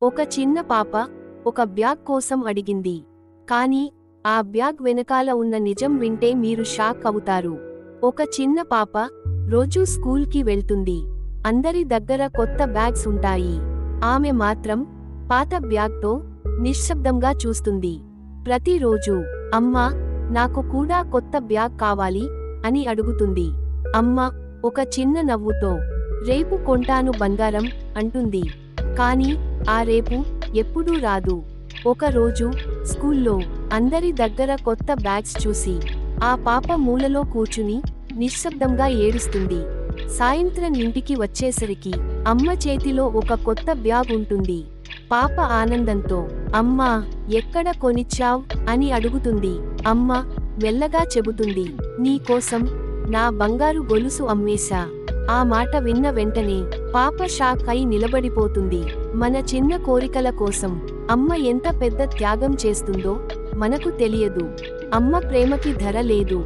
ఒక చిన్న పాప ఒక బ్యాగ్ కోసం అడిగింది. కానీ ఆ బ్యాగ్ వెనకాల ఉన్న నిజం వింటే మీరు షాక్ అవుతారు. ఒక చిన్న పాప రోజూ స్కూల్కి వెళ్తుంది. అందరి దగ్గర కొత్త బ్యాగ్స్ ఉంటాయి. ఆమె మాత్రం పాత బ్యాగ్తో నిశ్శబ్దంగా చూస్తుంది. ప్రతిరోజు అమ్మా, నాకు కూడా కొత్త బ్యాగ్ కావాలి అని అడుగుతుంది. అమ్మ ఒక చిన్న నవ్వుతో రేపు కొంటాను బంగారం అంటుంది. కానీ ఆ రేపు ఎప్పుడూ రాదు. ఒక రోజు స్కూల్లో అందరి దగ్గర కొత్త బ్యాగ్స్ చూసి ఆ పాప మూలలో కూర్చుని నిశ్శబ్దంగా ఏడుస్తుంది. సాయంత్రం ఇంటికి వచ్చేసరికి అమ్మ చేతిలో ఒక కొత్త బ్యాగ్ ఉంటుంది. పాప ఆనందంతో అమ్మా, ఎక్కడ కొనిచ్చావ్ అని అడుగుతుంది. అమ్మ మెల్లగా చెబుతుంది, నీ కోసం నా బంగారు గొలుసు అమ్మేశా. ఆ మాట విన్న వెంటనే పాప షాక్ అయి నిలబడిపోతుంది. మన చిన్న కోరికల కోసం అమ్మ ఎంత పెద్ద త్యాగం చేస్తుందో మనకు తెలియదు. అమ్మ ప్రేమకి ధర లేదు.